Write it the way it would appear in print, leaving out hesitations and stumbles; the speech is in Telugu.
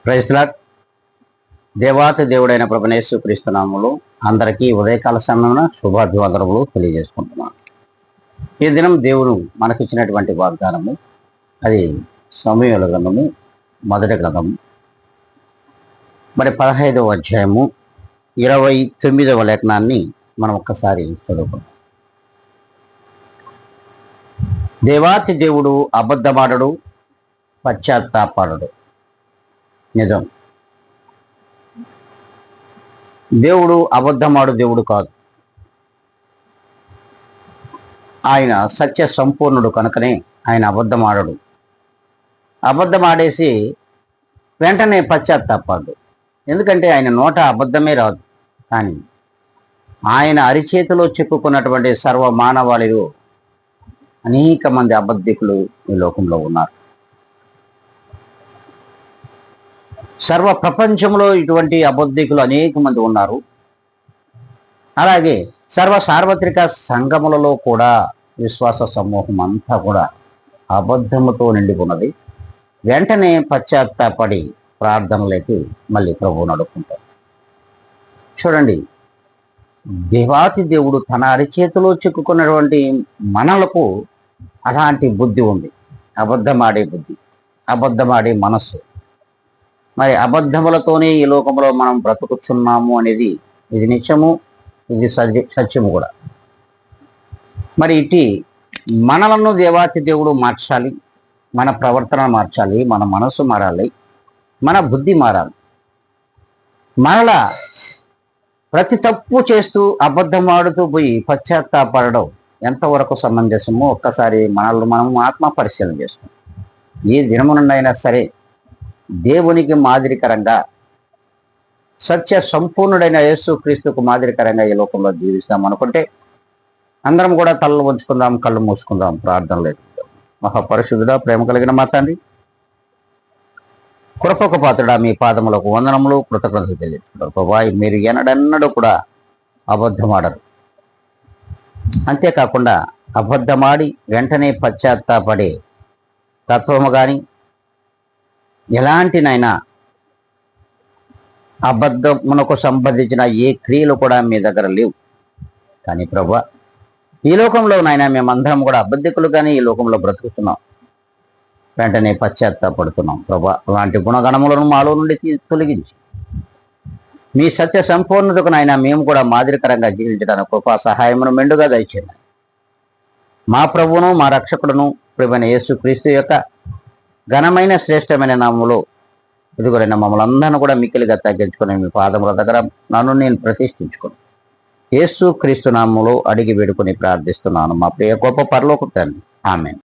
Praise lord. దేవాతి దేవుడైన ప్రభువైన యేసుక్రీస్తు నామములో అందరికీ ఉదయకాల సమయమున శుభాభివందనములు తెలియజేసుకుంటున్నాను. ఈ దినం దేవుడు మనకిచ్చినటువంటి వాగ్దానము అది సమూయేలు గ్రంథము మొదటి గ్రంథము మరి 15వ అధ్యాయము 29వ లేఖనాన్ని మనం ఒక్కసారి చదువుకుందాం. దేవాతి దేవుడు అబద్ధమాడడు, పశ్చాత్తాపడడు. నిజం, దేవుడు అబద్ధమాడు దేవుడు కాదు. ఆయన సత్య సంపూర్ణుడు కనుకనే ఆయన అబద్ధమాడడు. అబద్ధమాడేసి వెంటనే పశ్చాత్తాపడు. ఎందుకంటే ఆయన నోట అబద్ధమే రాదు. కానీ ఆయన అరిచేతిలో చిక్కుకున్నటువంటి సర్వ మానవాళిలో అనేక మంది అబద్ధికులు ఈ లోకంలో ఉన్నారు. సర్వ ప్రపంచంలో ఇటువంటి అబద్ధికులు అనేక మంది ఉన్నారు. అలాగే సర్వ సార్వత్రిక సంఘములలో కూడా విశ్వాస సమూహం అంతా కూడా అబద్ధముతో నిండి ఉన్నది. వెంటనే పశ్చాత్తాపడి ప్రార్థనలకి మళ్ళీ ప్రభువు నడుపుకుంటారు. చూడండి, దేవాతి దేవుడు తన అరిచేతిలో చిక్కుకున్నటువంటి మనలకు అలాంటి బుద్ధి ఉంది. అబద్ధమాడే బుద్ధి, అబద్ధమాడే మనస్సు. మరి అబద్ధములతోనే ఈ లోకంలో మనం బ్రతుకుతున్నాము అనేది ఇది నిత్యము, ఇది సత్యము కూడా. మరి ఇటు మనలను దేవాతి దేవుడు మార్చాలి, మన ప్రవర్తన మార్చాలి, మన మనసు మారాలి, మన బుద్ధి మారాలి. మరలా ప్రతి తప్పు చేస్తూ అబద్ధమాడుతూ పోయి పశ్చాత్తాపడడం ఎంతవరకు సమంజసమో ఒక్కసారి మనల్ని మనం ఆత్మ పరిశీలన చేసుకుంటాం. ఏ దినమునైనా సరే దేవునికి మాదిరికరంగా సత్య సంపూర్ణుడైన యేసుక్రీస్తుకు మాదిరికరంగా ఈ లోకంలో జీవిస్తాం అనుకుంటే అందరం కూడా తలలు ఉంచుకుందాం, కళ్ళు మూసుకుందాం, ప్రార్థనలు ఎత్తుకుందాం. మహాపరిశుద్ధుడా, ప్రేమ కలిగిన మా తండ్రి, కృపకు పాత్రుడా, మీ పాదములకు వందనములు, కృతజ్ఞతలు తెలియజేస్తున్నారు. ప్రభా, మీరు ఎన్నడన్నడూ కూడా అబద్ధమాడరు. అంతేకాకుండా అబద్ధమాడి వెంటనే పశ్చాత్తాపడే తత్వము కానీ ఎలాంటినైనా అబద్ధమునకు సంబంధించిన ఏ క్రియలు కూడా మీ దగ్గర లేవు. కానీ ప్రభా, ఈ లోకంలో నాయన మేమందరం కూడా అబద్ధికులు కానీ ఈ లోకంలో బ్రతుకుతున్నాం. వెంటనే పశ్చాత్తాపడుతున్నాం. ప్రభా, అలాంటి గుణగణములను మాలో నుండి తొలగించి మీ సత్య సంపూర్ణతకు నాయన మేము కూడా మాదిరికరంగా జీవించడానికి కృపా సహాయమును మెండుగా దయచేయండి. మా ప్రభువును మా రక్షకుడును ప్రభువైన యేసుక్రీస్తు యొక్క ఘనమైన శ్రేష్టమైన నామములో ఎదుగురైన మమ్మల్ని అందరినీ కూడా మిక్కిలిగా తగ్గించుకుని మీ పాదముల దగ్గర నన్ను నేను ప్రతిష్ఠించుకుని యేసుక్రీస్తు నామములో అడిగి వేడుకొని ప్రార్థిస్తున్నాను మా ప్రియ గొప్ప పరలోక తండ్రి. ఆమేన్.